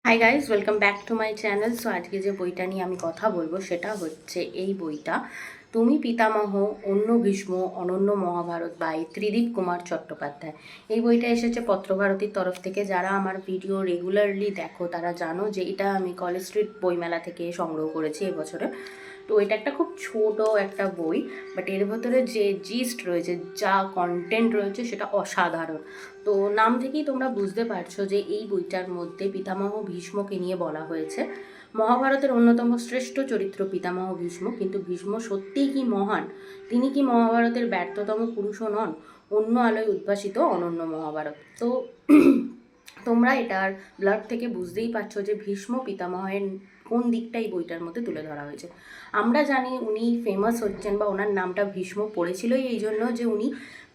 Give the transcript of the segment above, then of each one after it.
Hi guys, welcome back to my channel. So আজকে যে বইটা নিয়ে আমি কথা বলবো সেটা হচ্ছে এই বইটা তুমি পিতামহ, অন্য ভীষ্ম, অনন্য মহাভারত বাই ত্রিদীপ কুমার চট্টোপাধ্যায়। এই বইটা এসেছে পত্রভারতীর তরফ থেকে। যারা আমার ভিডিও রেগুলারলি দেখো তারা জানো যে এটা আমি কলেজ স্ট্রিট বইমেলা থেকে সংগ্রহ করেছি এবছরে। তো এটা একটা খুব ছোট একটা বই, বাট এর ভেতরে যে জিস্ট রয়েছে, যা কন্টেন্ট রয়েছে সেটা অসাধারণ। তো নাম থেকেই তোমরা বুঝতে পারছো যে এই বইটার মধ্যে পিতামহ ভীষ্মকে নিয়ে বলা হয়েছে। মহাভারতের অন্যতম শ্রেষ্ঠ চরিত্র পিতামহ ভীষ্ম, কিন্তু ভীষ্ম সত্যিই কি মহান? তিনি কি মহাভারতের ব্যর্থতম পুরুষও নন? অন্য আলোয় উদ্ভাসিত অনন্য মহাভারত। তো তোমরা এটার ব্লাড থেকে বুঝতেই পারছো যে ভীষ্ম পিতামহের কোন দিকটা এই বইটার মধ্যে তুলে ধরা হয়েছে। আমরা জানি উনি ফেমাস হচ্ছেন বা ওনার নামটা ভীষ্ম পড়েছিলই এই জন্য যে উনি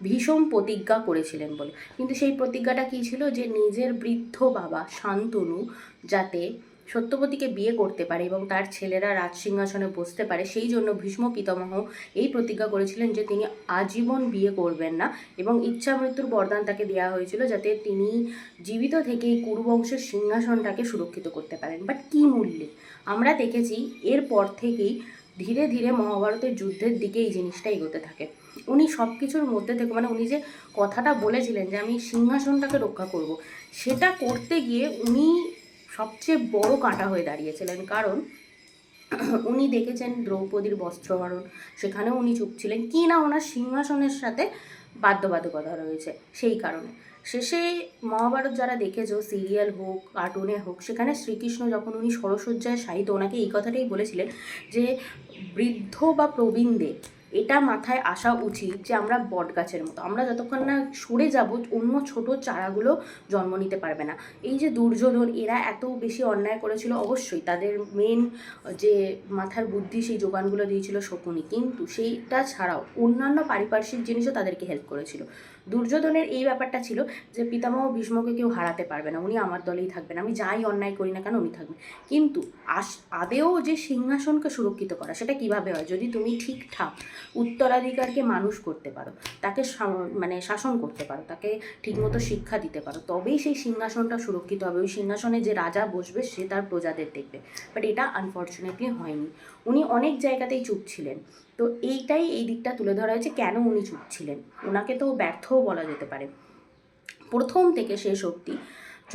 ভীষণ প্রতিজ্ঞা করেছিলেন বলে। কিন্তু সেই প্রতিজ্ঞাটা কী ছিল? যে নিজের বৃদ্ধ বাবা শান্তনু যাতে সত্যবতীকে বিয়ে করতে পারে এবং তার ছেলেরা রাজসিংহাসনে বসতে পারে, সেই জন্য ভীষ্ম পিতামহ এই প্রতিজ্ঞা করেছিলেন যে তিনি আজীবন বিয়ে করবেন না, এবং ইচ্ছা মৃত্যুর বরদান তাকে দেওয়া হয়েছিল যাতে তিনি জীবিত থেকেই কুরুবংশের সিংহাসনটাকে সুরক্ষিত করতে পারেন। বাট কী মূল্যে? আমরা দেখেছি এরপর থেকেই ধীরে ধীরে মহাভারতের যুদ্ধের দিকে এই জিনিসটা এগোতে থাকে। উনি সব কিছুর মধ্যে থেকে উনি যে কথাটা বলেছিলেন যে আমি সিংহাসনটাকে রক্ষা করব, সেটা করতে গিয়ে উনি সবচেয়ে বড় কাঁটা হয়ে দাঁড়িয়েছিলেন। কারণ উনি দেখেছেন দ্রৌপদীর বস্ত্রহরণ, সেখানেও উনি চুপ ছিলেন কি না, ওনার সিংহাসনের সাথে বাধ্যবাধকতা রয়েছে সেই কারণে। শেষে মহাভারত যারা দেখেছো, সিরিয়াল হোক কার্টুনে হোক, সেখানে শ্রীকৃষ্ণ যখন উনি ষড়শয্যায় শায়িত, ওনাকে এই কথাটাই বলেছিলেন যে বৃদ্ধ বা প্রবীণদের এটা মাথায় আসা উচিত যে আমরা বট গাছের মতো, আমরা যতক্ষণ না সরে যাব অন্য ছোট চারাগুলো জন্ম নিতে পারবে না। এই যে দুর্যোধন, এরা এত বেশি অন্যায় করেছিল, অবশ্যই তাদের মেন যে মাথার বুদ্ধি সেই যোগানগুলো দিয়েছিল শকুনি, কিন্তু সেইটা ছাড়াও অন্যান্য পারিপার্শ্বিক জিনিসও তাদেরকে হেল্প করেছিল। দুর্যোধনের এই ব্যাপারটা ছিল যে পিতামহ ভীষ্মকে কেউ হারাতে পারবে না, উনি আমার দলেই থাকবেন, আমি যাই অন্যায় করি না কেন উনি থাকবেন। কিন্তু আদেও যে সিংহাসনকে সুরক্ষিত করা, সেটা কিভাবে হয়? যদি তুমি ঠিকঠাক উত্তরাধিকারকে মানুষ করতে পারো, তাকে শাসন করতে পারো, তাকে ঠিকমতো শিক্ষা দিতে পারো, তবেই সেই সিংহাসনটা সুরক্ষিত হবে। ওই সিংহাসনে যে রাজা বসবে সে তার প্রজাদের দেখবে। বাট এটা আনফর্চুনেটলি হয়নি। উনি অনেক জায়গাতেই চুপ ছিলেন। তো এইটাই এই দিকটা তুলে ধরা হয়েছে কেন উনি চুপ ছিলেন। ওনাকে তো ব্যর্থও বলা যেতে পারে প্রথম থেকে শেষ অবধি।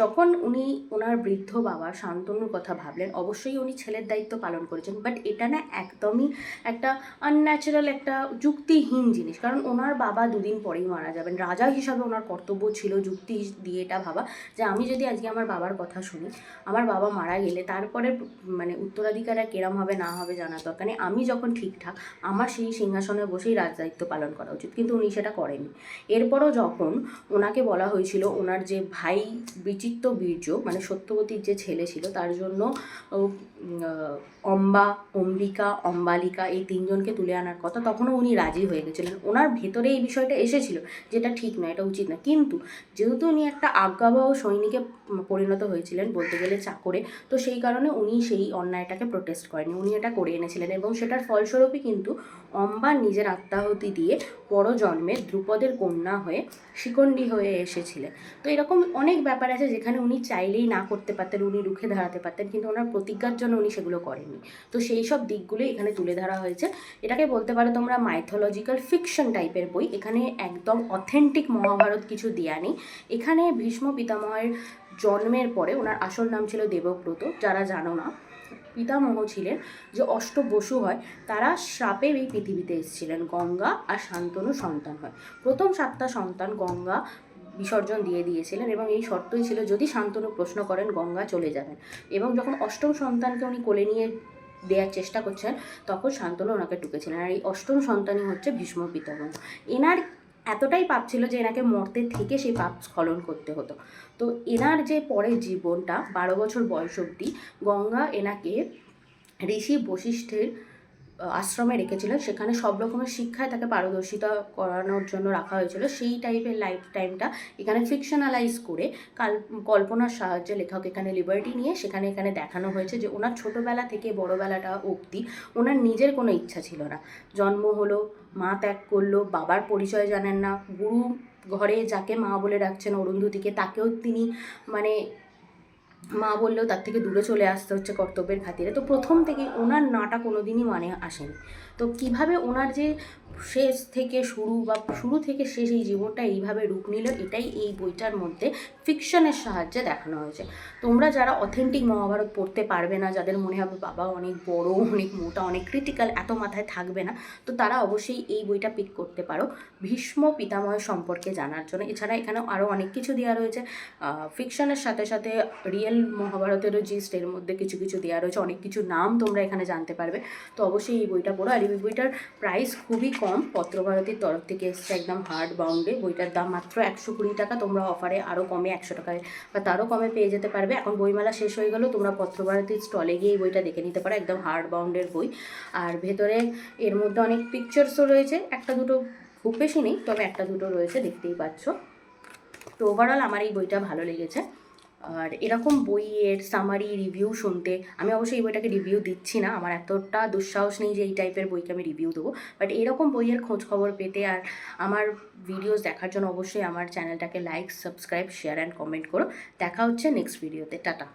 যখন উনি ওনার বৃদ্ধ বাবা শান্তনুর কথা ভাবলেন, অবশ্যই উনি ছেলের দায়িত্ব পালন করেছেন, বাট এটা না একদমই একটা আনন্যাচারাল, একটা যুক্তিহীন জিনিস। কারণ ওনার বাবা দুদিন পরেই মারা যাবেন, রাজা হিসাবে ওনার কর্তব্য ছিল যুক্তি দিয়ে এটা ভাবা যে আমি যদি আজকে আমার বাবার কথা শুনি, আমার বাবা মারা গেলে তারপরে উত্তরাধিকার আর কেরম হবে না হবে জানার দরকার নেই, আমি যখন ঠিকঠাক আমার সেই সিংহাসনে বসেই রাজদায়িত্ব পালন করা উচিত। কিন্তু উনি সেটা করেননি। এরপরও যখন ওনাকে বলা হয়েছিল ওনার যে ভাই বিচিত্র বীর্য সত্যবতীর যে ছেলে ছিল তার জন্য অম্বা, অম্বিকা, অম্বালিকা এই তিনজনকে তুলে আনার কথা, তখনও উনি রাজি হয়ে গেছিলেন। ওনার ভেতরে এই বিষয়টা এসেছিল যেটা ঠিক নয়, এটা উচিত না। কিন্তু যেহেতু উনি একটা আজ্ঞাবহ সৈনিকে পরিণত হয়েছিলেন, বলতে গেলে চাকরে, তো সেই কারণে উনি সেই অন্যায়টাকে প্রোটেস্ট করেনি, উনি এটা করে এনেছিলেন। এবং সেটার ফলস্বরূপই কিন্তু অম্বা নিজের আত্মাহুতি দিয়ে পরজন্মে ধ্রুপদের কন্যা হয়ে শিখণ্ডী হয়ে এসেছিলেন। তো এরকম অনেক ব্যাপার আছে যেখানে উনি চাইলেই না করতে পারতেন, উনি রুখে দাঁড়াতে পারতেন, কিন্তু ওনার প্রতিজ্ঞার জন্য উনি সেগুলো করেননি। তো সেই সব দিকগুলোই এখানে তুলে ধরা হয়েছে। এটাকে বলতে পারো তোমরা মাইথোলজিক্যাল ফিকশন টাইপের বই। এখানে একদম অথেন্টিক মহাভারত কিছু দেয়া নেই। এখানে ভীষ্ম পিতামহের জন্মের পরে, ওনার আসল নাম ছিল দেবব্রত, যারা জানো না, পিতামহ ছিলেন যে অষ্টবসু হয়, তারা শ্রাপে এই পৃথিবীতে এসেছিলেন। গঙ্গা আর শান্তনু সন্তান হয়। প্রথম 7টা সন্তান গঙ্গা বিসর্জন দিয়ে দিয়েছিলেন, এবং এই শর্তই ছিল যদি শান্তনু প্রশ্ন করেন গঙ্গা চলে যাবেন। এবং যখন অষ্টম সন্তানকে উনি কোলে নিয়ে দেওয়ার চেষ্টা করছেন, তখন শান্তনু ওনাকে টুকেছিলেন। আর এই অষ্টম সন্তানই হচ্ছে ভীষ্ম পিতামহ। এনার এতটাই পাপ ছিল যে এনাকে মর্তে থেকে সেই পাপ স্খলন করতে হতো। তো এনার যে পরের জীবনটা 12 বছর বয়স অবধি গঙ্গা এনাকে ঋষি বশিষ্ঠের আশ্রমে রেখেছিলেন। সেখানে সব রকমের শিক্ষায় তাকে পারদর্শিতা করানোর জন্য রাখা হয়েছিল। সেই টাইপের লাইফ টাইমটা এখানে ফিকশনালাইজ করে কল্পনার সাহায্যে লেখক এখানে লিবার্টি নিয়ে এখানে দেখানো হয়েছে যে ওনার ছোটোবেলা থেকে বড়োবেলাটা অবধি ওনার নিজের কোনো ইচ্ছা ছিল না। জন্ম হলো, মা ত্যাগ করলো, বাবার পরিচয় জানেন না, গুরু ঘরে যাকে মা বলে ডাকছেন অরুন্ধতিকে, তাকেও তিনি মা বললেও তার থেকে দূরে চলে আসতে হচ্ছে কর্তব্যের খাতিরে। তো প্রথম থেকেই ওনার নাটা কোনো দিনই মানে আসেনি। তো কিভাবে ওনার যে শেষ থেকে শুরু বা শুরু থেকে শেষ এই জীবনটা এইভাবে রূপ নিল, এটাই এই বইটার মধ্যে ফিকশনের সাহায্যে দেখানো হয়েছে। তোমরা যারা অথেন্টিক মহাভারত পড়তে পারবে না, যাদের মনে হবে বাবা অনেক বড়, অনেক মোটা, অনেক ক্রিটিক্যাল, এত মাথায় থাকবে না, তো তারা অবশ্যই এই বইটা পিক করতে পারো ভীষ্ম পিতামহ সম্পর্কে জানার জন্য। এছাড়া এখানে আরও অনেক কিছু দেওয়া রয়েছে, ফিকশনের সাথে সাথে রিয়েল মহাভারতেরও জিস্ট এর মধ্যে কিছু কিছু দেওয়া রয়েছে, অনেক কিছু নাম তোমরা এখানে জানতে পারবে। তো অবশ্যই এই বইটা পড়ো। আর এই বইটার প্রাইস খুবই কম, পত্রভারতীর তরফ থেকে এসছে একদম হার্ড বাউন্ডে। বইটার দাম মাত্র 120 টাকা। তোমরা অফারে আরও কমে 100 টাকায় বা তারও কমে পেয়ে যেতে পারবে। এখন বইমেলা শেষ হয়ে গেলেও তোমরা পত্রভারতীর স্টলে গিয়ে এই বইটা দেখে নিতে পারো, একদম হার্ড বাউন্ডের বই। আর ভেতরে এর মধ্যে অনেক পিকচার্সও রয়েছে, একটা দুটো, খুব বেশি নেই, তবে একটা দুটো রয়েছে, দেখতেই পাচ্ছ। তো ওভারঅল আমার এই বইটা ভালো লেগেছে। আর এরকম বইয়ের সামারি রিভিউ শুনতে, আমি অবশ্যই এই বইটাকে রিভিউ দিচ্ছি না, আমার এতটা দুঃসাহস নেই যে এই টাইপের বইকে আমি রিভিউ দেবো, বাট এরকম বইয়ের খোঁজ খবর পেতে আর আমার ভিডিওস দেখার জন্য অবশ্যই আমার চ্যানেলটাকে like, subscribe, share and comment করো। দেখা হচ্ছে নেক্সট ভিডিওতে। টাটা।